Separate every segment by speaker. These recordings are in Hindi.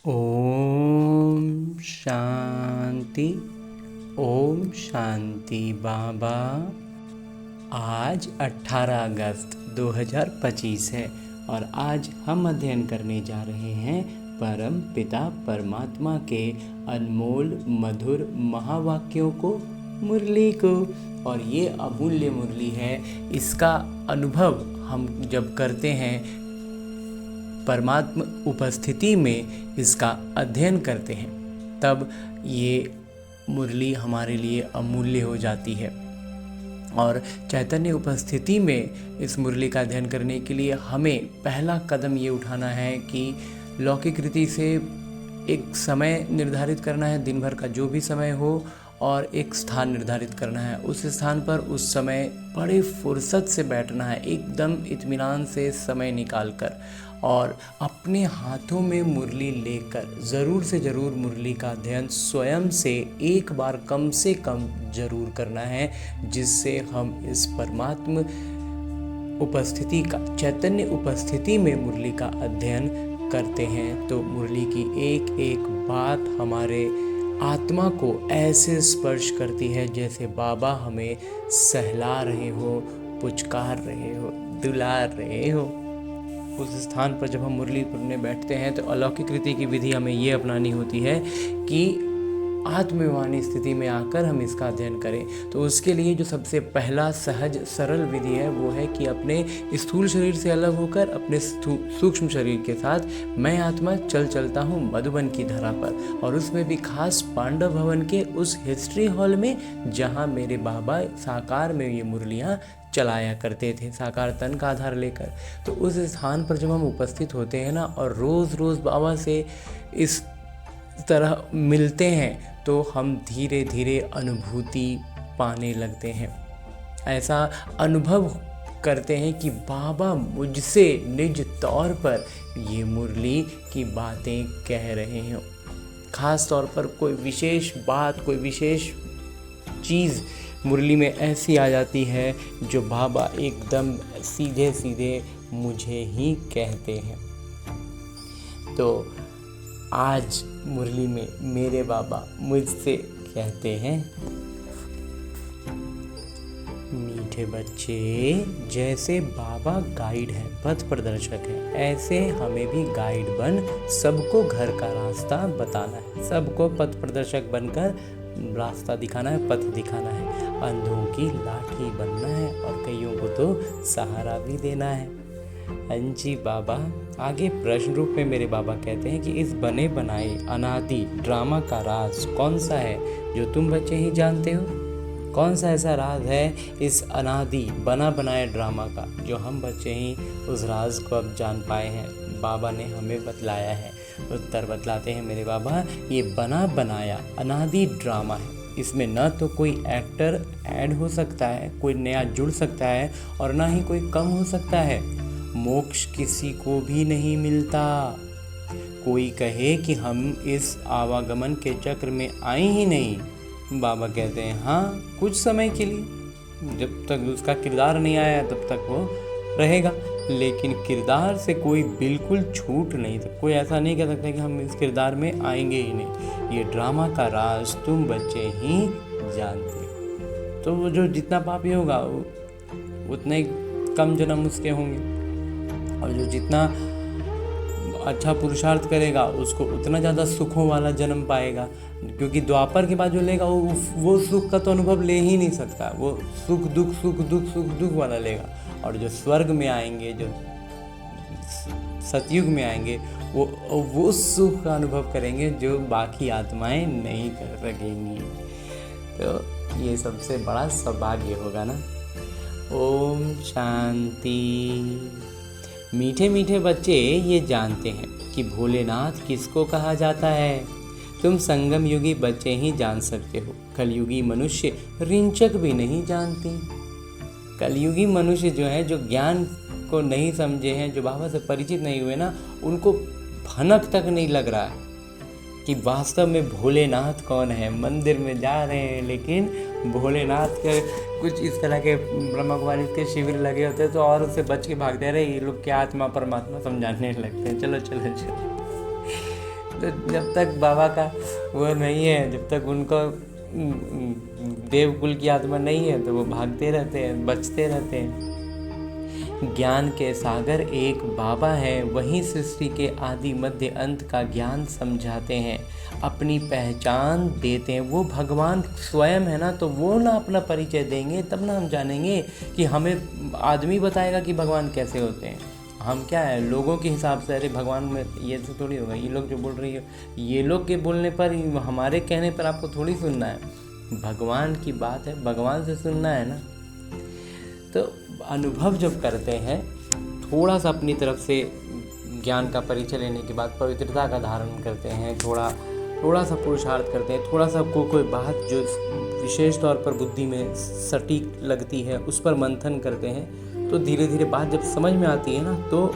Speaker 1: ओम शांति। ओम शांति बाबा। आज 18 अगस्त 2025 है और आज हम अध्ययन करने जा रहे हैं परम पिता परमात्मा के अनमोल मधुर महावाक्यों को, मुरली को। और ये अमूल्य मुरली है। इसका अनुभव हम जब करते हैं, परमात्मा उपस्थिति में इसका अध्ययन करते हैं, तब ये मुरली हमारे लिए अमूल्य हो जाती है। और चैतन्य उपस्थिति में इस मुरली का अध्ययन करने के लिए हमें पहला कदम ये उठाना है कि लौकिक रीति से एक समय निर्धारित करना है, दिन भर का जो भी समय हो, और एक स्थान निर्धारित करना है। उस स्थान पर उस समय बड़े फुर्सत से बैठना है, एकदम इत्मीनान से समय निकाल कर, और अपने हाथों में मुरली लेकर ज़रूर से ज़रूर मुरली का अध्ययन स्वयं से एक बार कम से कम ज़रूर करना है, जिससे हम इस परमात्मा उपस्थिति का, चैतन्य उपस्थिति में मुरली का अध्ययन करते हैं तो मुरली की एक एक बात हमारे आत्मा को ऐसे स्पर्श करती है जैसे बाबा हमें सहला रहे हो, पुचकार रहे हो, दुलार रहे हो। उस स्थान पर जब हम मुरली पढ़ने बैठते हैं तो अलौकिक रीति की विधि हमें ये अपनानी होती है कि आत्मविमानी स्थिति में आकर हम इसका अध्ययन करें। तो उसके लिए जो सबसे पहला सहज सरल विधि है वो है कि अपने स्थूल शरीर से अलग होकर अपने सूक्ष्म शरीर के साथ मैं आत्मा चल चलता हूँ मधुबन की धरा पर, और उसमें भी खास पांडव भवन के उस हिस्ट्री हॉल में जहाँ मेरे बाबा साकार में ये मुरलियाँ चलाया करते थे, साकार तन का आधार लेकर। तो उस स्थान पर जब हम उपस्थित होते हैं ना, और रोज़ रोज़ बाबा से इस तरह मिलते हैं, तो हम धीरे धीरे अनुभूति पाने लगते हैं। ऐसा अनुभव करते हैं कि बाबा मुझसे निज तौर पर ये मुरली की बातें कह रहे हैं। ख़ास तौर पर कोई विशेष बात, कोई विशेष चीज़ मुरली में ऐसी आ जाती है जो बाबा एकदम सीधे सीधे मुझे ही कहते हैं। तो आज मुरली में मेरे बाबा मुझसे कहते हैं, मीठे बच्चे, जैसे बाबा गाइड है, पथ प्रदर्शक है, ऐसे हमें भी गाइड बन सबको घर का रास्ता बताना है, सबको पथ प्रदर्शक बनकर रास्ता दिखाना है, पथ दिखाना है, अंधों की लाठी बनना है और कईयों को तो सहारा भी देना है। अंजी बाबा आगे प्रश्न रूप में मेरे बाबा कहते हैं कि इस बने बनाए अनादि ड्रामा का राज कौन सा है जो तुम बच्चे ही जानते हो? कौन सा ऐसा राज है इस अनादि बना बनाए ड्रामा का जो हम बच्चे ही उस राज को अब जान पाए हैं? बाबा ने हमें बतलाया है। उत्तर बतलाते हैं मेरे बाबा, ये बना बनाया अनादि ड्रामा है। इसमें न तो कोई एक्टर ऐड हो सकता है, कोई नया जुड़ सकता है, और ना ही कोई कम हो सकता है। मोक्ष किसी को भी नहीं मिलता। कोई कहे कि हम इस आवागमन के चक्र में आए ही नहीं, बाबा कहते हैं हाँ, कुछ समय के लिए, जब तक उसका किरदार नहीं आया तब तक वो रहेगा, लेकिन किरदार से कोई बिल्कुल छूट नहीं सकता। कोई ऐसा नहीं कह सकता कि हम इस किरदार में आएंगे ही नहीं। ये ड्रामा का राज तुम बच्चे ही जानते हो। तो वो जो जितना पापी होगा उतने कम जन्म उसके होंगे, और जो जितना अच्छा पुरुषार्थ करेगा उसको उतना ज़्यादा सुखों वाला जन्म पाएगा। क्योंकि द्वापर के बाद जो लेगा वो सुख का तो अनुभव ले ही नहीं सकता, वो सुख दुख सुख दुख सुख दुख वाला लेगा। और जो स्वर्ग में आएंगे, जो सतयुग में आएंगे, वो सुख का अनुभव करेंगे जो बाकी आत्माएं नहीं कर सकेंगी। तो ये सबसे बड़ा सौभाग्य होगा ना। ओम शांति। मीठे मीठे बच्चे ये जानते हैं कि भोलेनाथ किसको कहा जाता है। तुम संगम युगी बच्चे ही जान सकते हो, कलयुगी मनुष्य रिंचक भी नहीं जानते। कलयुगी मनुष्य जो है, जो ज्ञान को नहीं समझे हैं, जो बाबा से परिचित नहीं हुए ना, उनको भनक तक नहीं लग रहा है कि वास्तव में भोलेनाथ कौन है। मंदिर में जा रहे हैं लेकिन भोलेनाथ के कुछ इस तरह के ब्रह्मा कुमारी के शिविर लगे होते हैं तो और उससे बच के भागते रहे, ये लोग क्या आत्मा परमात्मा समझाने लगते हैं, चलो चलो चलो। तो जब तक बाबा का वो नहीं है, जब तक उनको देवकुल की आत्मा नहीं है, तो वो भागते रहते हैं, बचते रहते हैं। ज्ञान के सागर एक बाबा है, वही सृष्टि के आदि मध्य अंत का ज्ञान समझाते हैं, अपनी पहचान देते हैं। वो भगवान स्वयं है ना, तो वो ना अपना परिचय देंगे, तब ना हम जानेंगे कि हमें आदमी बताएगा कि भगवान कैसे होते हैं। हम क्या है, लोगों के हिसाब से, अरे भगवान में ये तो थोड़ी होगा, ये लोग जो बोल रही हो, ये लोग के बोलने पर, हमारे कहने पर आपको थोड़ी सुनना है। भगवान की बात है, भगवान से सुनना है ना। तो अनुभव जब करते हैं, थोड़ा सा अपनी तरफ से ज्ञान का परिचय लेने के बाद पवित्रता का धारण करते हैं, थोड़ा सा पुरुषार्थ करते हैं, थोड़ा सा कोई बात जो विशेष तौर पर बुद्धि में सटीक लगती है उस पर मंथन करते हैं, तो धीरे धीरे बात जब समझ में आती है ना, तो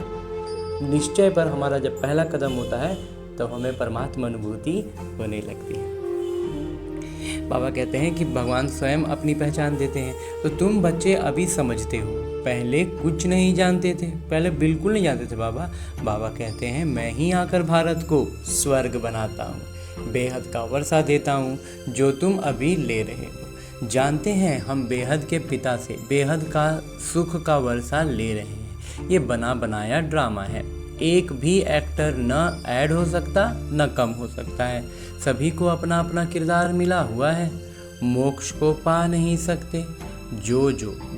Speaker 1: निश्चय पर हमारा जब पहला कदम होता है, तो हमें परमात्मा अनुभूति होने लगती है। बाबा कहते हैं कि भगवान स्वयं अपनी पहचान देते हैं। तो तुम बच्चे अभी समझते हो, पहले कुछ नहीं जानते थे, पहले बिल्कुल नहीं जानते थे बाबा। बाबा कहते हैं मैं ही आकर भारत को स्वर्ग बनाता हूँ, बेहद का वर्षा देता हूँ जो तुम अभी ले रहे हो। जानते हैं हम बेहद के पिता से बेहद का सुख का वर्षा ले रहे हैं। ये बना बनाया ड्रामा है, एक भी एक्टर न ऐड हो सकता न कम हो सकता है, सभी को अपना अपना किरदार मिला हुआ है। मोक्ष को पा नहीं सकते, जो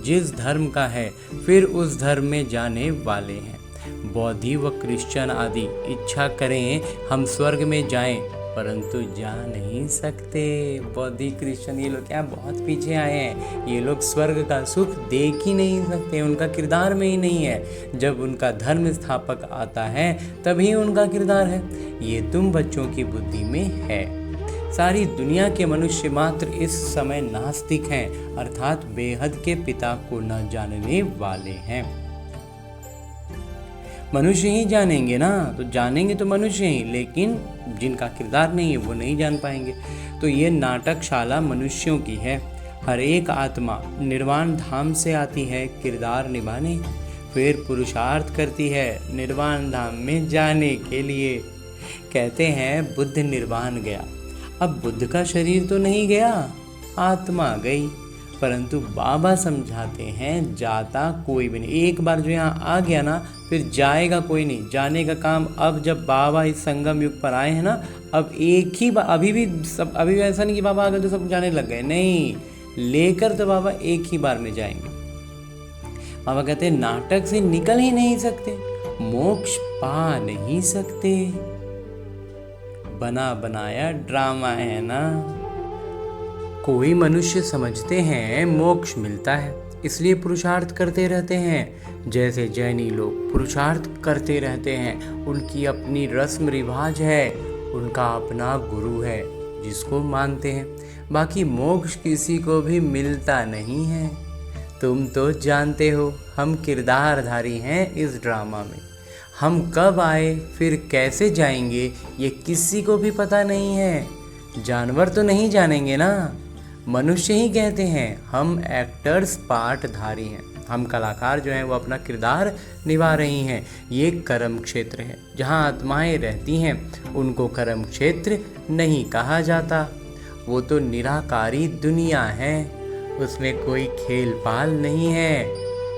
Speaker 1: जिस धर्म का है फिर उस धर्म में जाने वाले हैं। बौद्धि व क्रिश्चियन आदि इच्छा करें हम स्वर्ग में जाएं, परंतु जा नहीं सकते। बौद्धि क्रिश्चियन ये लोग क्या बहुत पीछे आए हैं, ये लोग स्वर्ग का सुख देख ही नहीं सकते, उनका किरदार में ही नहीं है। जब उनका धर्म स्थापक आता है तभी उनका किरदार है। ये तुम बच्चों की बुद्धि में है। सारी दुनिया के मनुष्य मात्र इस समय नास्तिक हैं, अर्थात बेहद के पिता को न जानने वाले हैं। मनुष्य ही जानेंगे ना, तो जानेंगे तो मनुष्य ही, लेकिन जिनका किरदार नहीं है वो नहीं जान पाएंगे। तो ये नाटकशाला मनुष्यों की है। हर एक आत्मा निर्वाण धाम से आती है किरदार निभाने, फिर पुरुषार्थ करती है निर्वाण धाम में जाने के लिए। कहते हैं बुद्ध निर्वाण गया, अब बुद्ध का शरीर तो नहीं गया, आत्मा गई। परंतु बाबा समझाते हैं जाता कोई भी नहीं, एक बार जो यहाँ आ गया ना फिर जाएगा कोई नहीं। जाने का काम अब जब बाबा इस संगम युग पर आए हैं ना, अब एक ही बार, अभी भी ऐसा नहीं कि बाबा आ गए तो सब जाने लग गए, नहीं, लेकर तो बाबा एक ही बार में जाएंगे। बाबा कहते हैं नाटक से निकल ही नहीं सकते, मोक्ष पा नहीं सकते, बना बनाया ड्रामा है ना। कोई मनुष्य समझते हैं मोक्ष मिलता है इसलिए पुरुषार्थ करते रहते हैं, जैसे जैनी लोग पुरुषार्थ करते रहते हैं, उनकी अपनी रस्म रिवाज है, उनका अपना गुरु है जिसको मानते हैं। बाकी मोक्ष किसी को भी मिलता नहीं है। तुम तो जानते हो हम किरदारधारी हैं इस ड्रामा में, हम कब आए फिर कैसे जाएंगे ये किसी को भी पता नहीं है। जानवर तो नहीं जानेंगे ना, मनुष्य ही कहते हैं हम एक्टर्स पार्टधारी हैं, हम कलाकार जो हैं वो अपना किरदार निभा रही हैं। ये कर्म क्षेत्र है, जहाँ आत्माएं रहती हैं उनको कर्म क्षेत्र नहीं कहा जाता, वो तो निराकारी दुनिया है, उसमें कोई खेल पाल नहीं है,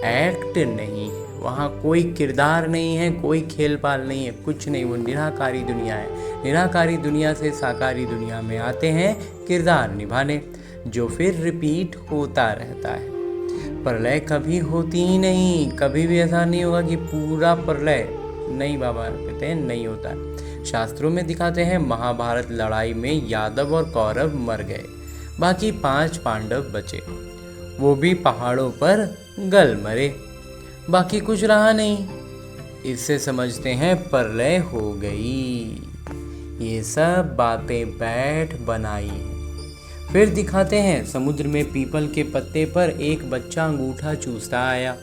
Speaker 1: एक्ट नहीं है, वहाँ कोई किरदार नहीं है, कोई खेल पाल नहीं है, कुछ नहीं, वो निराकारी दुनिया है। निराकारी दुनिया से साकारी दुनिया में आते हैं किरदार निभाने, जो फिर रिपीट होता रहता है। प्रलय कभी होती ही नहीं, कभी भी ऐसा नहीं होगा कि पूरा प्रलय, नहीं, बाबा कहते हैं नहीं होता है। शास्त्रों में दिखाते हैं महाभारत लड़ाई में यादव और कौरव मर गए, बाकी 5 पांडव बचे, वो भी पहाड़ों पर गल मरे, बाकी कुछ रहा नहीं। इससे समझते हैं प्रलय हो गई। ये सब बातें बैठ बनाई हैं। फिर दिखाते हैं समुद्र में पीपल के पत्ते पर एक बच्चा अंगूठा चूसता आया।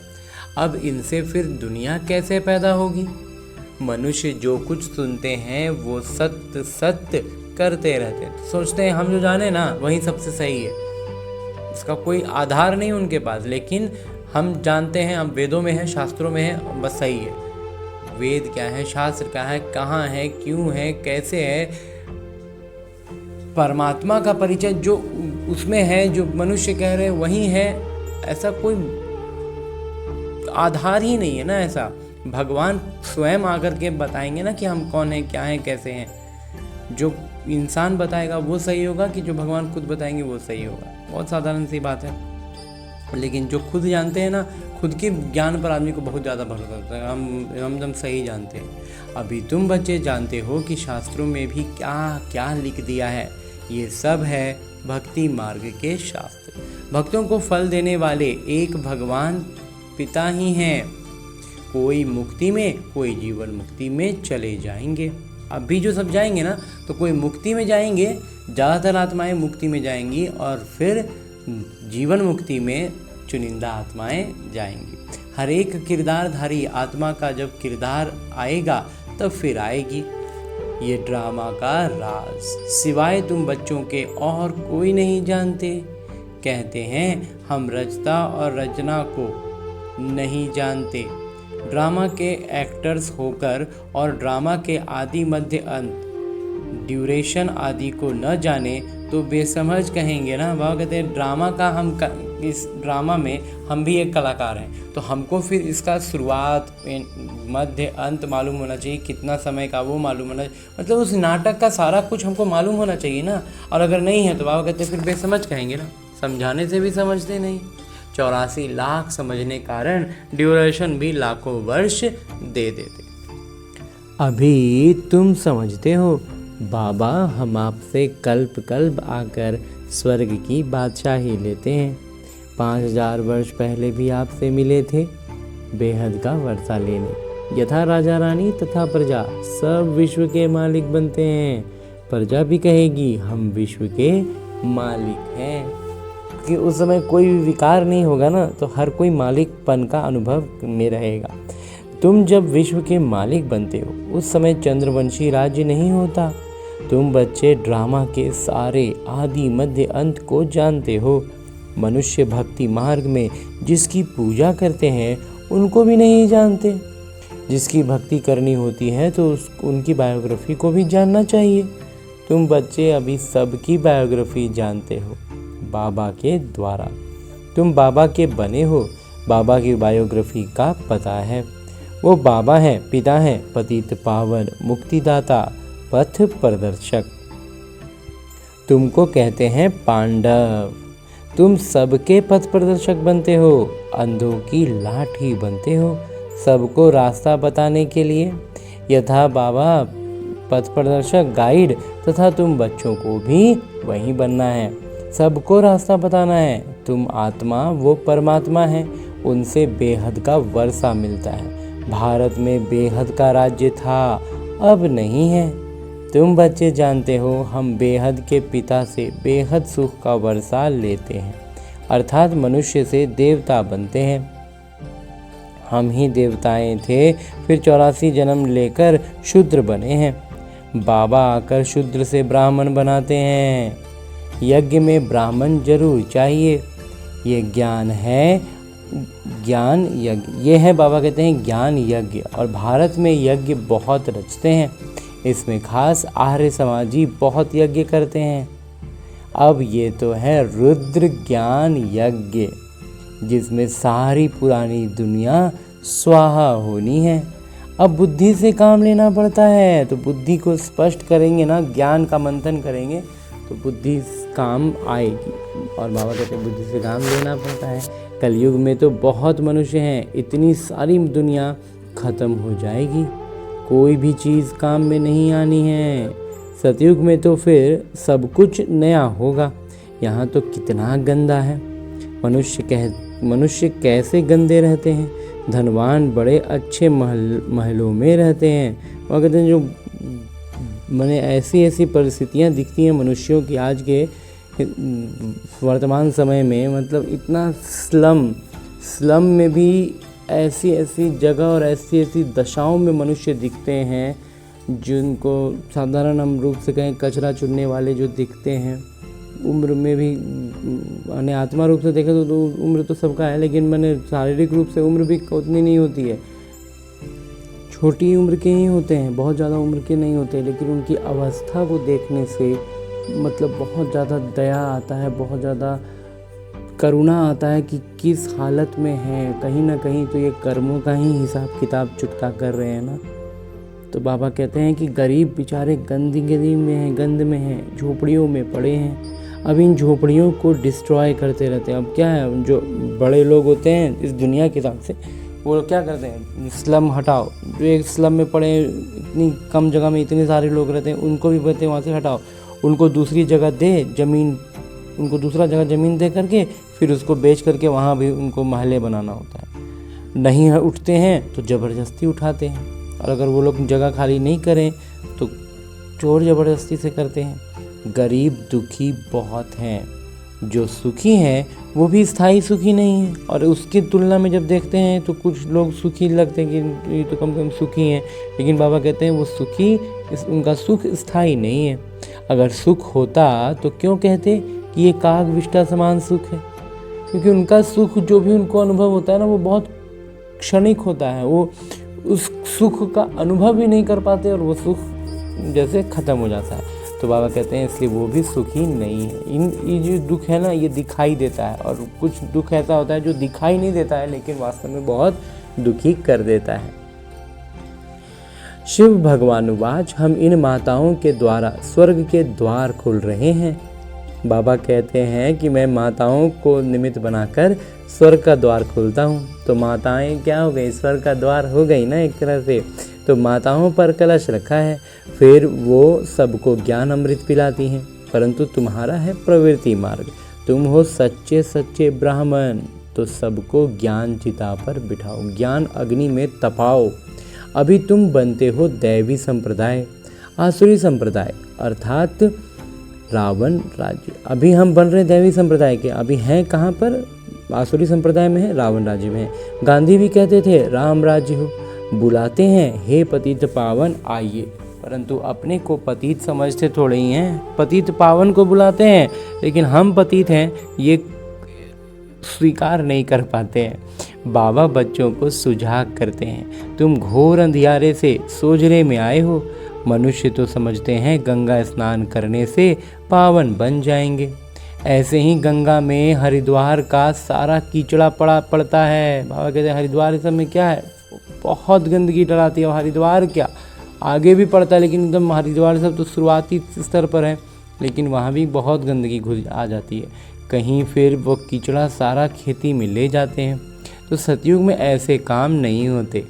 Speaker 1: अब इनसे फिर दुनिया कैसे पैदा होगी? मनुष्य जो कुछ सुनते हैं वो सत्य सत्य करते रहते हैं, सोचते हैं हम जो जाने ना वही सबसे सही है, इसका कोई आधार नहीं उनके पास, लेकिन हम जानते हैं, हम वेदों में है, शास्त्रों में है, बस सही है। वेद क्या है, शास्त्र क्या है, कहाँ है, क्यों है, कैसे है। परमात्मा का परिचय जो उसमें है, जो मनुष्य कह रहे हैं वही है, ऐसा कोई आधार ही नहीं है ना। ऐसा भगवान स्वयं आकर के बताएंगे ना कि हम कौन हैं, क्या हैं, कैसे हैं। जो इंसान बताएगा वो सही होगा कि जो भगवान खुद बताएंगे वो सही होगा। बहुत साधारण सी बात है। लेकिन जो खुद जानते हैं ना, खुद के ज्ञान पर आदमी को बहुत ज़्यादा भरोसा होता है। हम सही जानते हैं। अभी तुम बच्चे जानते हो कि शास्त्रों में भी क्या क्या लिख दिया है। ये सब है भक्ति मार्ग के शास्त्र। भक्तों को फल देने वाले एक भगवान पिता ही हैं। कोई मुक्ति में, कोई जीवन मुक्ति में चले जाएंगे। अभी जो सब जाएंगे ना, तो कोई मुक्ति में जाएंगे, ज़्यादातर आत्माएं मुक्ति में जाएंगी, और फिर जीवन मुक्ति में चुनिंदा आत्माएं जाएंगी। हर एक किरदारधारी आत्मा का जब किरदार आएगा तब फिर आएगी। ये ड्रामा का राज सिवाय तुम बच्चों के और कोई नहीं जानते। कहते हैं हम रचता और रचना को नहीं जानते। ड्रामा के एक्टर्स होकर और ड्रामा के आदि मध्य अंत ड्यूरेशन आदि को न जाने तो बेसमझ कहेंगे ना। बाबा कहते हैं ड्रामा का इस ड्रामा में हम भी एक कलाकार हैं, तो हमको फिर इसका शुरुआत मध्य अंत मालूम होना चाहिए, कितना समय का वो मालूम होना चाहिए। मतलब उस नाटक का सारा कुछ हमको मालूम होना चाहिए ना। और अगर नहीं है तो बाबा कहते हैं फिर बेसमझ कहेंगे ना। समझाने से भी समझते नहीं। 84 लाख समझने कारण ड्यूरेशन भी लाखों वर्ष दे देते। अभी तुम समझते हो बाबा, हम आपसे कल्प कल्प आकर स्वर्ग की बादशाही लेते हैं। 5000 वर्ष पहले भी आपसे मिले थे बेहद का वर्षा लेने। यथा राजा रानी तथा प्रजा सब विश्व के मालिक बनते हैं। प्रजा भी कहेगी हम विश्व के मालिक हैं। कि उस समय कोई भी विकार नहीं होगा ना, तो हर कोई मालिकपन का अनुभव में रहेगा। तुम जब विश्व के मालिक बनते हो उस समय चंद्रवंशी राज्य नहीं होता। तुम बच्चे ड्रामा के सारे आदि मध्य अंत को जानते हो। मनुष्य भक्ति मार्ग में जिसकी पूजा करते हैं उनको भी नहीं जानते। जिसकी भक्ति करनी होती है तो उनकी बायोग्राफी को भी जानना चाहिए। तुम बच्चे अभी सबकी बायोग्राफी जानते हो बाबा के द्वारा। तुम बाबा के बने हो, बाबा की बायोग्राफी का पता है। वो बाबा हैं, पिता हैं, पतित पावन, मुक्तिदाता, पथ प्रदर्शक। तुमको कहते हैं पांडव। तुम सबके पथ प्रदर्शक बनते हो, अंधों की लाठी बनते हो, सबको रास्ता बताने के लिए। यथा बाबा पथ प्रदर्शक गाइड, तथा तुम बच्चों को भी वही बनना है, सबको रास्ता बताना है। तुम आत्मा, वो परमात्मा है, उनसे बेहद का वर्षा मिलता है। भारत में बेहद का राज्य था, अब नहीं है। तुम बच्चे जानते हो हम बेहद के पिता से बेहद सुख का वर्षा लेते हैं, अर्थात मनुष्य से देवता बनते हैं। हम ही देवताएं थे, फिर 84 जन्म लेकर शूद्र बने हैं। बाबा आकर शूद्र से ब्राह्मण बनाते हैं। यज्ञ में ब्राह्मण जरूर चाहिए। ये ज्ञान है, ज्ञान यज्ञ। ये है बाबा कहते हैं ज्ञान यज्ञ। और भारत में यज्ञ बहुत रचते हैं। इसमें खास आर्य समाजी बहुत यज्ञ करते हैं। अब ये तो है रुद्र ज्ञान यज्ञ, जिसमें सारी पुरानी दुनिया स्वाहा होनी है। अब बुद्धि से काम लेना पड़ता है, तो बुद्धि को स्पष्ट करेंगे ना, ज्ञान का मंथन करेंगे तो बुद्धि काम आएगी। और बाबा कहते हैं बुद्धि से काम लेना पड़ता है। कलयुग में तो बहुत मनुष्य हैं, इतनी सारी दुनिया खत्म हो जाएगी, कोई भी चीज़ काम में नहीं आनी है। सतयुग में तो फिर सब कुछ नया होगा। यहाँ तो कितना गंदा है। मनुष्य कैसे गंदे रहते हैं। धनवान बड़े अच्छे महलों में रहते हैं। वह कहते हैं जो मैंने ऐसी परिस्थितियाँ दिखती हैं मनुष्यों की आज के वर्तमान समय में, मतलब इतना स्लम में भी ऐसी जगह और ऐसी दशाओं में मनुष्य दिखते हैं, जिनको साधारण हम रूप से कहें कचरा चुनने वाले जो दिखते हैं। उम्र में भी मैंने आत्मा रूप से देखा तो उम्र तो सबका है, लेकिन मैंने शारीरिक रूप से उम्र भी उतनी नहीं होती है। छोटी उम्र के ही होते हैं, बहुत ज़्यादा उम्र के नहीं होते, लेकिन उनकी अवस्था को देखने से मतलब बहुत ज़्यादा दया आता है, बहुत ज़्यादा करुणा आता है कि किस हालत में हैं। कहीं ना कहीं तो ये कर्मों का ही हिसाब किताब चुकता कर रहे हैं ना। तो बाबा कहते हैं कि गरीब बेचारे गंदगी में हैं, गंद में हैं, झोपड़ियों में पड़े हैं। अब इन झोपड़ियों को डिस्ट्रॉय करते रहते हैं। अब क्या है, जो बड़े लोग होते हैं इस दुनिया के हिसाब से, वो क्या करते हैं, स्लम हटाओ, जो एक स्लम में पड़े हैं, इतनी कम जगह में इतने सारे लोग रहते हैं, उनको भी कहते हैं वहाँ से हटाओ, उनको दूसरी जगह दे ज़मीन, उनको दूसरा जगह ज़मीन दे करके फिर उसको बेच करके वहाँ भी उनको महल बनाना होता है। नहीं उठते हैं तो ज़बरदस्ती उठाते हैं, और अगर वो लोग जगह खाली नहीं करें तो चोर ज़बरदस्ती से करते हैं। गरीब दुखी बहुत हैं, जो सुखी हैं वो भी स्थायी सुखी नहीं है। और उसकी तुलना में जब देखते हैं तो कुछ लोग सुखी लगते हैं कि ये तो कम से कम सुखी हैं, लेकिन बाबा कहते हैं वो सुखी, उनका सुख स्थायी नहीं है। अगर सुख होता तो क्यों कहते कि ये काग विष्ठा समान सुख है, क्योंकि उनका सुख जो भी उनको अनुभव होता है ना, वो बहुत क्षणिक होता है। वो उस सुख का अनुभव भी नहीं कर पाते और वो सुख जैसे ख़त्म हो जाता है। तो बाबा कहते हैं इसलिए वो भी सुखी नहीं है। ये जो दुख है ना, ये दिखाई देता है, और कुछ दुख ऐसा होता है जो दिखाई नहीं देता है लेकिन वास्तव में बहुत दुखी कर देता है। शिव भगवानुवाच, हम इन माताओं के द्वारा स्वर्ग के द्वार खोल रहे हैं। बाबा कहते हैं कि मैं माताओं को निमित्त बनाकर स्वर्ग का द्वार खोलता हूँ। तो माताएं क्या हो गई, स्वर्ग का द्वार हो गई ना एक तरह से। तो माताओं पर कलश रखा है, फिर वो सबको ज्ञान अमृत पिलाती हैं। परंतु तुम्हारा है प्रवृत्ति मार्ग, तुम हो सच्चे सच्चे ब्राह्मण, तो सबको ज्ञान चिता पर बिठाओ, ज्ञान अग्नि में तपाओ। अभी तुम बनते हो दैवी संप्रदाय, आसुरी संप्रदाय अर्थात रावण राज्य। अभी हम बन रहे दैवी संप्रदाय के, अभी हैं कहाँ पर, आसुरी संप्रदाय में है, रावण राज्य में है। गांधी भी कहते थे राम राज्य हो, बुलाते हैं हे पतित पावन आइए, परंतु अपने को पतित समझते थोड़े ही हैं, पतित पावन को बुलाते हैं, लेकिन हम पतित हैं ये स्वीकार नहीं कर पाते हैं। बाबा बच्चों को सुझाव करते हैं, तुम घोर अंधियारे से सोजरे में आए हो। मनुष्य तो समझते हैं गंगा स्नान करने से पावन बन जाएंगे, ऐसे ही गंगा में हरिद्वार का सारा कीचड़ा पड़ता है। बाबा कहते हैं हरिद्वार सब में क्या है, बहुत गंदगी डराती है। हरिद्वार क्या, आगे भी पड़ता है, लेकिन एकदम हरिद्वार सब तो शुरुआती स्तर पर है, लेकिन वहाँ भी बहुत गंदगी घुस आ जाती है। कहीं फिर वो कीचड़ा सारा खेती में ले जाते हैं। तो सतयुग में ऐसे काम नहीं होते,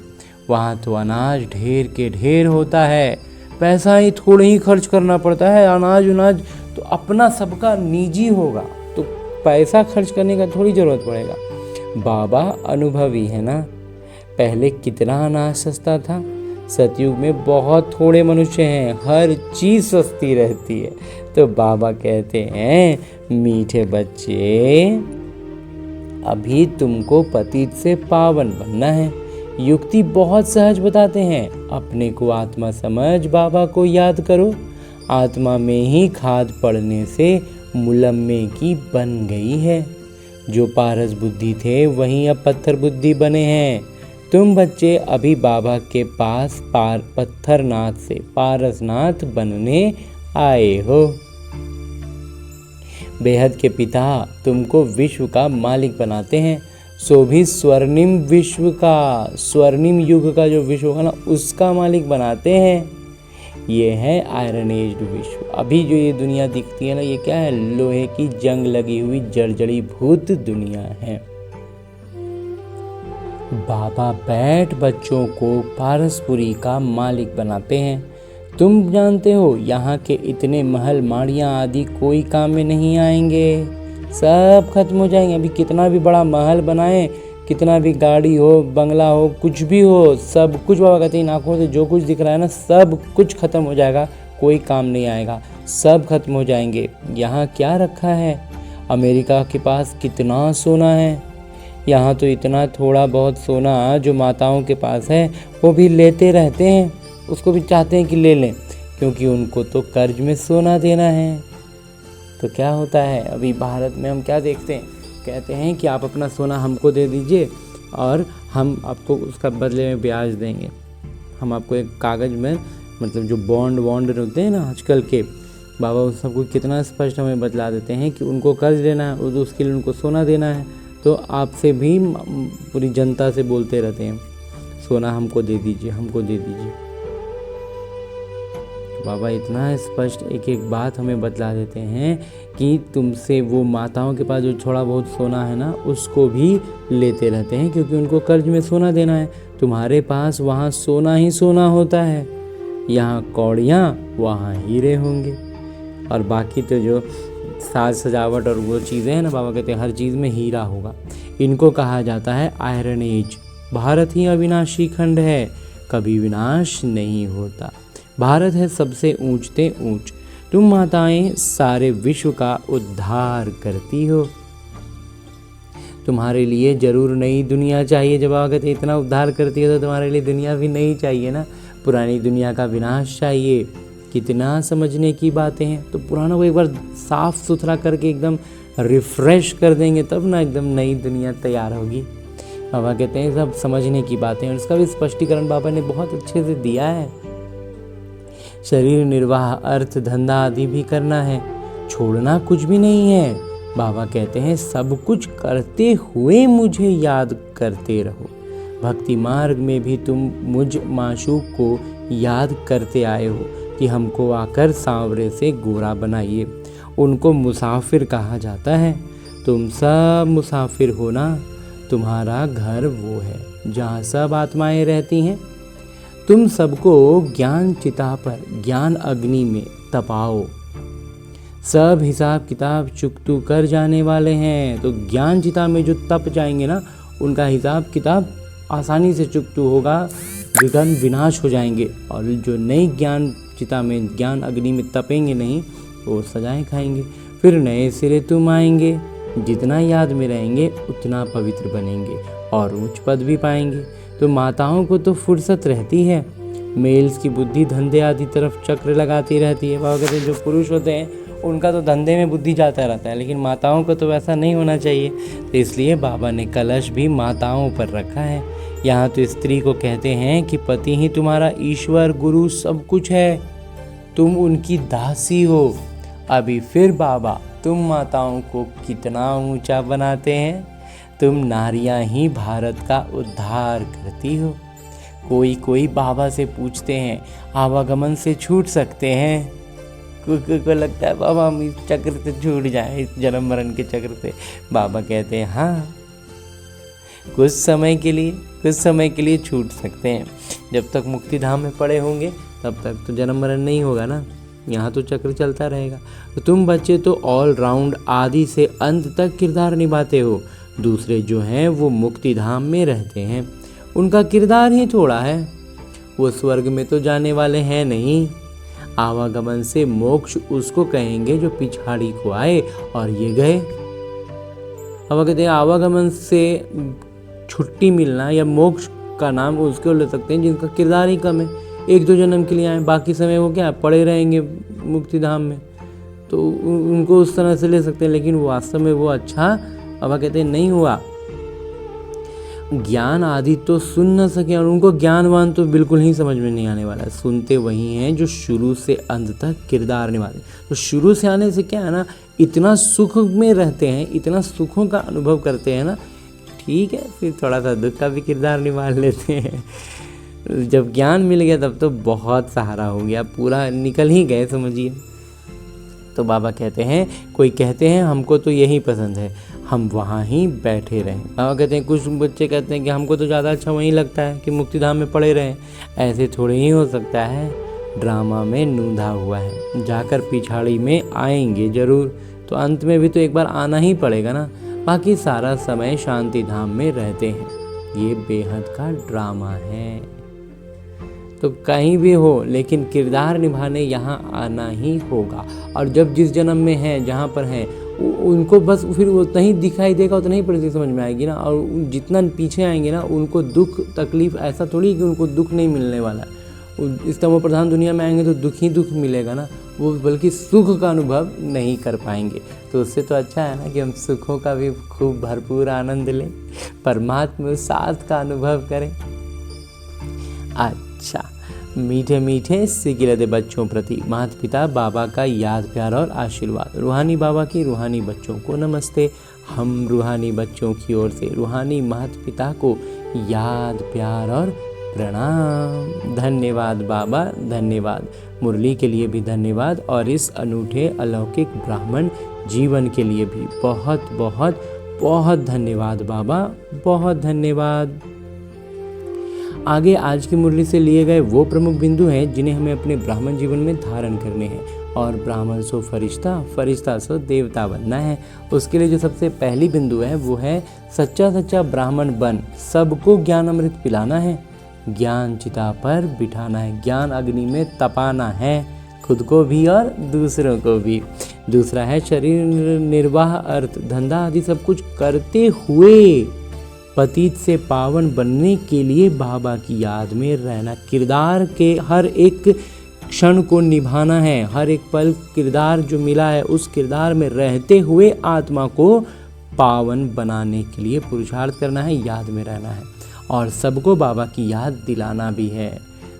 Speaker 1: वहाँ तो अनाज ढेर के ढेर होता है, पैसा ही थोड़े ही खर्च करना पड़ता है। अनाज तो अपना सबका निजी होगा, तो पैसा खर्च करने का थोड़ी ज़रूरत पड़ेगा। बाबा अनुभवी है ना, पहले कितना अनाज सस्ता था, सतयुग में बहुत थोड़े मनुष्य हैं, हर चीज़ सस्ती रहती है। तो बाबा कहते हैं मीठे बच्चे, अभी तुमको पतित से पावन बनना है। युक्ति बहुत सहज बताते हैं, अपने को आत्मा समझ बाबा को याद करो। आत्मा में ही खाद पड़ने से मुलम्मे की बन गई है। जो पारस बुद्धि थे वहीं अब पत्थर बुद्धि बने हैं। तुम बच्चे अभी बाबा के पास पत्थरनाथ से पारसनाथ बनने आए हो। बेहद के पिता तुमको विश्व का मालिक बनाते हैं, सो भी स्वर्णिम विश्व का, स्वर्णिम युग का जो विश्व होगा ना, उसका मालिक बनाते हैं। ये है आयरन एज्ड विश्व। अभी जो ये दुनिया दिखती है ना, ये क्या है, लोहे की जंग लगी हुई जर्जरी भूत दुनिया है। बाबा बैठ बच्चों को पारसपुरी का मालिक बनाते हैं। तुम जानते हो यहाँ के इतने महल माड़ियाँ आदि कोई काम में नहीं आएंगे, सब खत्म हो जाएंगे। अभी कितना भी बड़ा महल बनाए, कितना भी गाड़ी हो, बंगला हो, कुछ भी हो, सब कुछ बाबा कहते हैं आँखों से जो कुछ दिख रहा है ना, सब कुछ खत्म हो जाएगा, कोई काम नहीं आएगा, सब खत्म हो जाएंगे। यहाँ क्या रखा है, अमेरिका के पास कितना सोना है, यहाँ तो इतना थोड़ा बहुत सोना जो माताओं के पास है वो भी लेते रहते हैं, उसको भी चाहते हैं कि ले लें, क्योंकि उनको तो कर्ज में सोना देना है। तो क्या होता है, अभी भारत में हम क्या देखते हैं, कहते हैं कि आप अपना सोना हमको दे दीजिए और हम आपको उसका बदले में ब्याज देंगे। हम आपको एक कागज़ में मतलब जो बॉन्ड होते हैं ना आजकल के, बाबा उन सबको कितना स्पष्ट हमें बतला देते हैं कि उनको कर्ज लेना है और उसके लिए उनको सोना देना है। तो आपसे भी पूरी जनता से बोलते रहते हैं सोना हमको दे दीजिए, हमको दे दीजिए। बाबा इतना स्पष्ट एक एक बात हमें बतला देते हैं कि तुमसे वो माताओं के पास जो थोड़ा बहुत सोना है ना उसको भी लेते रहते हैं, क्योंकि उनको कर्ज में सोना देना है। तुम्हारे पास वहाँ सोना ही सोना होता है, यहाँ कौड़ियाँ वहाँ हीरे होंगे। और बाकी तो जो साज सजावट और वो चीज़ें हैं ना, बाबा कहते हैं हर चीज़ में हीरा होगा। इनको कहा जाता है आयरन एज। भारत ही अविनाशी खंड है, कभी विनाश नहीं होता। भारत है सबसे ऊंचते ऊंच। तुम माताएं सारे विश्व का उद्धार करती हो। तुम्हारे लिए जरूर नई दुनिया चाहिए। जब बाबा कहते इतना उद्धार करती हो तो तुम्हारे लिए दुनिया भी नई चाहिए ना, पुरानी दुनिया का विनाश चाहिए। कितना समझने की बातें हैं। तो पुराना को एक बार साफ सुथरा करके एकदम रिफ्रेश कर देंगे तब ना एकदम नई दुनिया तैयार होगी। बाबा कहते हैं सब समझने की बातें हैं और इसका भी स्पष्टीकरण बाबा ने बहुत अच्छे से दिया है। शरीर निर्वाह, अर्थ धंधा आदि भी करना है, छोड़ना कुछ भी नहीं है। बाबा कहते हैं सब कुछ करते हुए मुझे याद करते रहो। भक्ति मार्ग में भी तुम मुझ माशूक को याद करते आए हो कि हमको आकर सांवरे से गोरा बनाइए। उनको मुसाफिर कहा जाता है। तुम सब मुसाफिर हो ना, तुम्हारा घर वो है जहाँ सब आत्माएं रहती हैं। तुम सबको ज्ञान चिता पर, ज्ञान अग्नि में तपाओ। सब हिसाब किताब चुकतू कर जाने वाले हैं। तो ज्ञान चिता में जो तप जाएंगे ना, उनका हिसाब किताब आसानी से चुकतू होगा, विघ्न विनाश हो जाएंगे। और जो नई ज्ञान चिता में, ज्ञान अग्नि में तपेंगे नहीं, वो सजाएं खाएंगे। फिर नए सिरे तुम आएंगे। जितना याद में रहेंगे उतना पवित्र बनेंगे और उच्च पद भी पाएंगे। तो माताओं को तो फुर्सत रहती है, मेल्स की बुद्धि धंधे आदि तरफ चक्र लगाती रहती है। बाबा कहते हैं जो पुरुष होते हैं उनका तो धंधे में बुद्धि जाता रहता है, लेकिन माताओं को तो वैसा नहीं होना चाहिए। तो इसलिए बाबा ने कलश भी माताओं पर रखा है। यहाँ तो स्त्री को कहते हैं कि पति ही तुम्हारा ईश्वर गुरु सब कुछ है, तुम उनकी दासी हो। अभी फिर बाबा तुम माताओं को कितना ऊंचा बनाते हैं। तुम नारियां ही भारत का उद्धार करती हो। कोई बाबा से पूछते हैं आवागमन से छूट सकते हैं। को लगता है बाबा हम इस चक्र से छूट जाएं, इस जन्म मरण के चक्र से। बाबा कहते हैं हाँ, कुछ समय के लिए छूट सकते हैं। जब तक मुक्ति धाम में पड़े होंगे तब तक तो जन्म मरण नहीं होगा ना, यहाँ तो चक्र चलता रहेगा। तो तुम बच्चे तो ऑल राउंड आदि से अंत तक किरदार निभाते हो। दूसरे जो हैं वो मुक्ति धाम में रहते हैं, उनका किरदार ही थोड़ा है। वो स्वर्ग में तो जाने वाले हैं नहीं। आवागमन से मोक्ष उसको कहेंगे जो पिछाड़ी को आए और ये गए। अब कहते हैं आवागमन से छुट्टी मिलना या मोक्ष का नाम उसको ले सकते हैं जिनका किरदार ही कम है। 1-2 जन्म के लिए आए, बाकी समय वो क्या पड़े रहेंगे मुक्ति धाम में, तो उनको उस तरह से ले सकते हैं। लेकिन वास्तव में वो अच्छा अब कहते हैं नहीं हुआ। ज्ञान आदि तो सुन न सके और उनको ज्ञानवान तो बिल्कुल ही समझ में नहीं आने वाला है। सुनते वही हैं जो शुरू से अंत तक किरदार निभाते। तो शुरू से आने से क्या है ना, इतना सुख में रहते हैं, इतना सुखों का अनुभव करते हैं ना, ठीक है फिर थोड़ा सा दुख का भी किरदार निभा लेते हैं। जब ज्ञान मिल गया तब तो बहुत सहारा हो गया, पूरा निकल ही गए समझिए। तो बाबा कहते हैं, कोई कहते हैं हमको तो यही पसंद है, हम वहाँ ही बैठे रहें। बाबा कहते हैं कुछ बच्चे कहते हैं कि हमको तो ज़्यादा अच्छा वहीं लगता है कि मुक्तिधाम में पड़े रहें। ऐसे थोड़े ही हो सकता है, ड्रामा में नूंधा हुआ है, जाकर पिछाड़ी में आएंगे ज़रूर। तो अंत में भी तो एक बार आना ही पड़ेगा ना, बाकी सारा समय शांति धाम में रहते हैं। ये बेहद का ड्रामा है। तो कहीं भी हो लेकिन किरदार निभाने यहाँ आना ही होगा। और जब जिस जन्म में है, जहाँ पर है, उनको बस फिर उतना ही दिखाई देगा, उतना ही परिस्थिति समझ में आएगी ना। और जितना पीछे आएंगे ना, उनको दुख तकलीफ ऐसा थोड़ी कि उनको दुख नहीं मिलने वाला है। इस तमो प्रधान दुनिया में आएंगे तो दुख ही दुख मिलेगा ना, वो बल्कि सुख का अनुभव नहीं कर पाएंगे। तो उससे तो अच्छा है ना कि हम सुखों का भी खूब भरपूर आनंद लें, परमात्मा साथ का अनुभव करें। आज अच्छा, मीठे मीठे सिकिलते बच्चों प्रति माता पिता बाबा का याद प्यार और आशीर्वाद। रूहानी बाबा की रूहानी बच्चों को नमस्ते। हम रूहानी बच्चों की ओर से रूहानी माता पिता को याद प्यार और प्रणाम। धन्यवाद बाबा, धन्यवाद। मुरली के लिए भी धन्यवाद और इस अनूठे अलौकिक ब्राह्मण जीवन के लिए भी बहुत बहुत बहुत धन्यवाद बाबा, बहुत धन्यवाद। आगे आज की मुरली से लिए गए वो प्रमुख बिंदु हैं जिन्हें हमें अपने ब्राह्मण जीवन में धारण करने हैं। और ब्राह्मण सो फरिश्ता, फरिश्ता सो देवता बनना है। उसके लिए जो सबसे पहली बिंदु है वो है सच्चा सच्चा ब्राह्मण बन सबको ज्ञान अमृत पिलाना है, ज्ञान चिता पर बिठाना है, ज्ञान अग्नि में तपाना है, खुद को भी और दूसरों को भी। दूसरा है शरीर निर्वाह अर्थ धंधा आदि सब कुछ करते हुए पतित से पावन बनने के लिए बाबा की याद में रहना। किरदार के हर एक क्षण को निभाना है, हर एक पल किरदार जो मिला है उस किरदार में रहते हुए आत्मा को पावन बनाने के लिए पुरुषार्थ करना है, याद में रहना है और सबको बाबा की याद दिलाना भी है।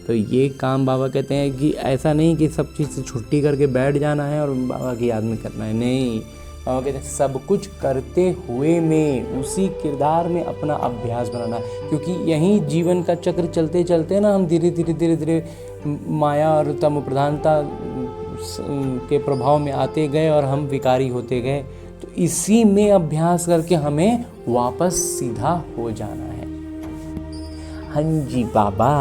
Speaker 1: तो ये काम बाबा कहते हैं कि ऐसा नहीं कि सब चीज़ से छुट्टी करके बैठ जाना है और बाबा की याद में करना है, नहीं। बाबा कहते हैं सब कुछ करते हुए में उसी किरदार में अपना अभ्यास बनाना है, क्योंकि यही जीवन का चक्र चलते चलते ना हम धीरे धीरे माया और तम प्रधानता के प्रभाव में आते गए और हम विकारी होते गए। तो इसी में अभ्यास करके हमें वापस सीधा हो जाना है। हाँ जी बाबा।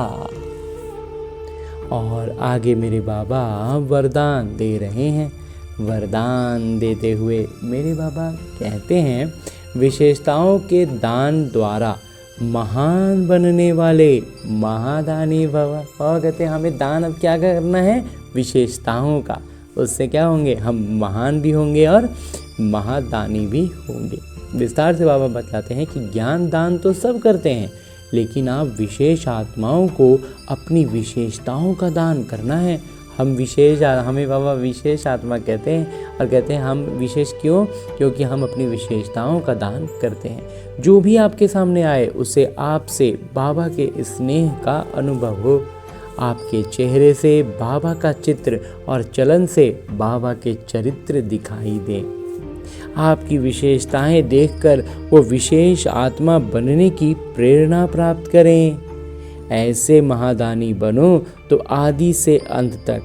Speaker 1: और आगे मेरे बाबा वरदान दे रहे हैं। वरदान देते हुए मेरे बाबा कहते हैं विशेषताओं के दान द्वारा महान बनने वाले महादानी भव। और कहते हैं हमें दान अब क्या करना है, विशेषताओं का। उससे क्या होंगे, हम महान भी होंगे और महादानी भी होंगे। विस्तार से बाबा बताते हैं कि ज्ञान दान तो सब करते हैं, लेकिन आप विशेष आत्माओं को अपनी विशेषताओं का दान करना है। हमें बाबा विशेष आत्मा कहते हैं और कहते हैं हम विशेष क्यों, क्योंकि हम अपनी विशेषताओं का दान करते हैं। जो भी आपके सामने आए उसे आपसे बाबा के स्नेह का अनुभव हो, आपके चेहरे से बाबा का चित्र और चलन से बाबा के चरित्र दिखाई दें। आपकी विशेषताएं देखकर वो विशेष आत्मा बनने की प्रेरणा प्राप्त करें। ऐसे महादानी बनो तो आदि से अंत तक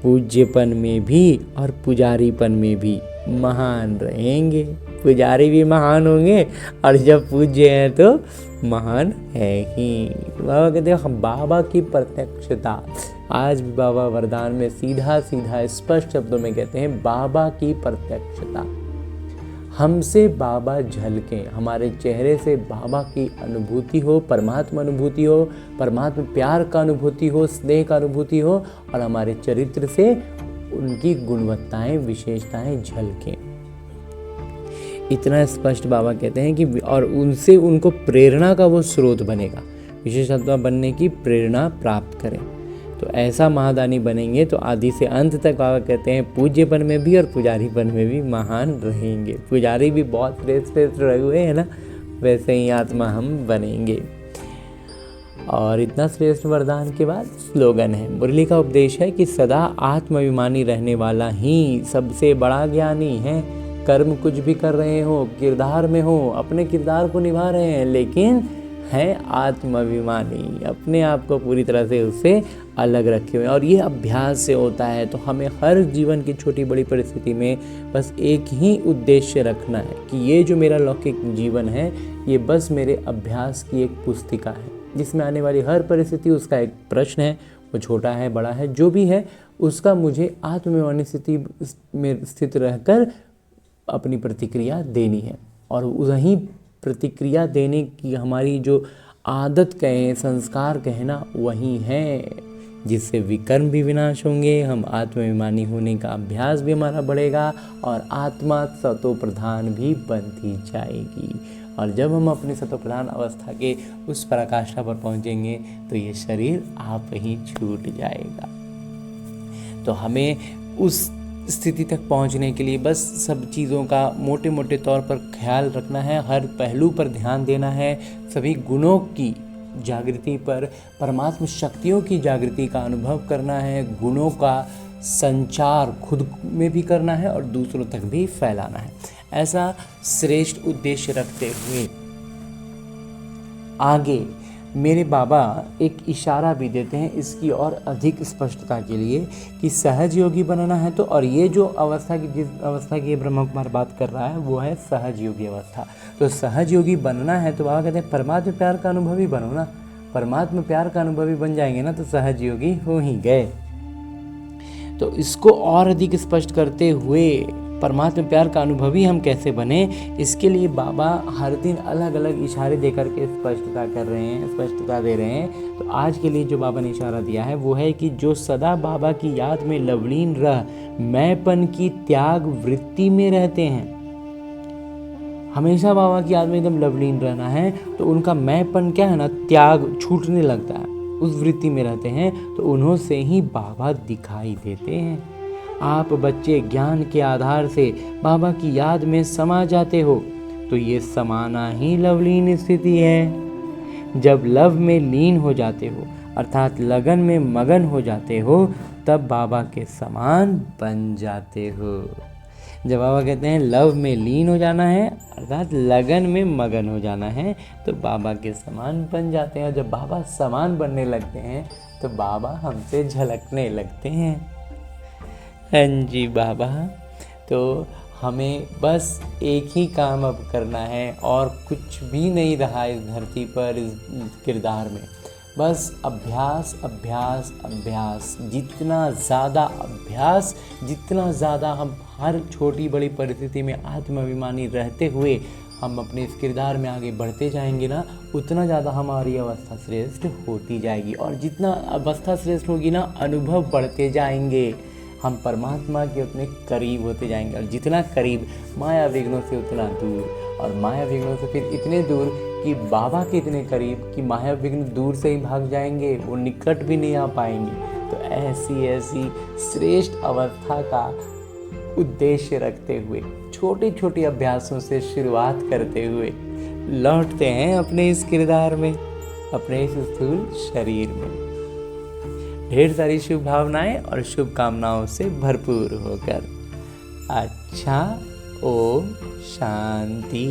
Speaker 1: पूज्यपन में भी और पुजारीपन में भी महान रहेंगे। पुजारी भी महान होंगे और जब पूज्य हैं तो महान है ही। बाबा कहते हैं बाबा की प्रत्यक्षता। आज भी बाबा वरदान में सीधा सीधा स्पष्ट शब्दों में कहते हैं बाबा की प्रत्यक्षता। हमसे बाबा झलकें, हमारे चेहरे से बाबा की अनुभूति हो, परमात्मा अनुभूति हो, परमात्मा प्यार का अनुभूति हो, स्नेह का अनुभूति हो और हमारे चरित्र से उनकी गुणवत्ताएं विशेषताएं झलकें। इतना स्पष्ट बाबा कहते हैं कि और उनसे उनको प्रेरणा का वो स्रोत बनेगा, विशेष आत्मा बनने की प्रेरणा प्राप्त करें। तो ऐसा महादानी बनेंगे तो आदि से अंत तक बाबा कहते हैं पूज्यपन में भी और पुजारीपन में भी महान रहेंगे। पुजारी भी बहुत श्रेष्ठ रहे हुए हैं ना, वैसे ही आत्मा हम बनेंगे। और इतना श्रेष्ठ वरदान के बाद स्लोगन है। मुरली का उपदेश है कि सदा आत्माभिमानी रहने वाला ही सबसे बड़ा ज्ञानी है। कर्म कुछ भी कर रहे हो, किरदार में हो, अपने किरदार को निभा रहे हैं, लेकिन है आत्माभिमानी, अपने आप को पूरी तरह से उससे अलग रखे हुए। और ये अभ्यास से होता है। तो हमें हर जीवन की छोटी बड़ी परिस्थिति में बस एक ही उद्देश्य रखना है कि ये जो मेरा लौकिक जीवन है ये बस मेरे अभ्यास की एक पुस्तिका है, जिसमें आने वाली हर परिस्थिति उसका एक प्रश्न है। वो छोटा है बड़ा है जो भी है, उसका मुझे आत्माभिमानी स्थिति में स्थित रहकर अपनी प्रतिक्रिया देनी है। और वही प्रतिक्रिया देने की हमारी जो आदत कहें, संस्कार कहना, वही है जिससे विकर्म भी विनाश होंगे, हम आत्माभिमानी होने का अभ्यास भी हमारा बढ़ेगा और आत्मा सतो प्रधान भी बनती जाएगी। और जब हम अपनी सतो प्रधान अवस्था के उस पराकाष्ठा पर पहुंचेंगे तो ये शरीर आप ही छूट जाएगा। तो हमें उस स्थिति तक पहुंचने के लिए बस सब चीज़ों का मोटे मोटे तौर पर ख्याल रखना है, हर पहलू पर ध्यान देना है, सभी गुणों की जागृति पर, परमात्म शक्तियों की जागृति का अनुभव करना है, गुणों का संचार खुद में भी करना है और दूसरों तक भी फैलाना है। ऐसा श्रेष्ठ उद्देश्य रखते हुए आगे मेरे बाबा एक इशारा भी देते हैं इसकी और अधिक स्पष्टता के लिए कि सहज योगी बनना है तो, और ये जो अवस्था की, जिस अवस्था की ब्रह्म कुमार बात कर रहा है वो है सहज योगी अवस्था। तो सहज योगी बनना है तो बाबा कहते हैं परमात्म प्यार का अनुभवी बनो ना। परमात्म प्यार का अनुभवी बन जाएंगे ना तो सहज योगी हो ही गए। तो इसको और अधिक स्पष्ट करते हुए परमात्मा प्यार का अनुभवी हम कैसे बने, इसके लिए बाबा हर दिन अलग अलग इशारे दे करके स्पष्टता दे रहे हैं। तो आज के लिए जो बाबा ने इशारा दिया है वो है कि जो सदा बाबा की याद में लवलीन रह मैंपन की त्याग वृत्ति में रहते हैं, हमेशा बाबा की याद में एकदम लवलीन रहना है तो उनका मैंपन क्या है ना, त्याग छूटने लगता है, उस वृत्ति में रहते हैं तो उन्हों से ही बाबा दिखाई देते हैं। आप बच्चे ज्ञान के आधार से बाबा की याद में समा जाते हो तो ये समाना ही लवलीन स्थिति है। जब लव में लीन हो जाते हो अर्थात लगन में मगन हो जाते हो तब बाबा के समान बन जाते हो। जब बाबा कहते हैं लव में लीन हो जाना है अर्थात लगन में मगन हो जाना है तो बाबा के समान बन जाते हैं। जब बाबा समान बनने लगते हैं तो बाबा हमसे झलकने लगते हैं। हाँ जी बाबा, तो हमें बस एक ही काम अब करना है और कुछ भी नहीं रहा इस धरती पर, इस किरदार में। बस अभ्यास अभ्यास अभ्यास, जितना ज़्यादा अभ्यास, जितना ज़्यादा हम हर छोटी बड़ी परिस्थिति में आत्माभिमानी रहते हुए हम अपने इस किरदार में आगे बढ़ते जाएंगे ना, उतना ज़्यादा हमारी अवस्था श्रेष्ठ होती जाएगी। और जितना अवस्था श्रेष्ठ होगी ना, अनुभव बढ़ते जाएंगे, हम परमात्मा के उतने करीब होते जाएंगे। और जितना करीब, माया विघ्नों से उतना दूर, और माया विघ्नों से फिर इतने दूर कि बाबा के इतने करीब कि माया विघ्न दूर से ही भाग जाएंगे, वो निकट भी नहीं आ पाएंगे। तो ऐसी श्रेष्ठ अवस्था का उद्देश्य रखते हुए छोटे छोटे अभ्यासों से शुरुआत करते हुए लौटते हैं अपने इस किरदार में, अपने इस स्थूल शरीर में, ढेर सारी शुभ भावनाएं और शुभकामनाओं से भरपूर होकर। अच्छा, ओम शांति।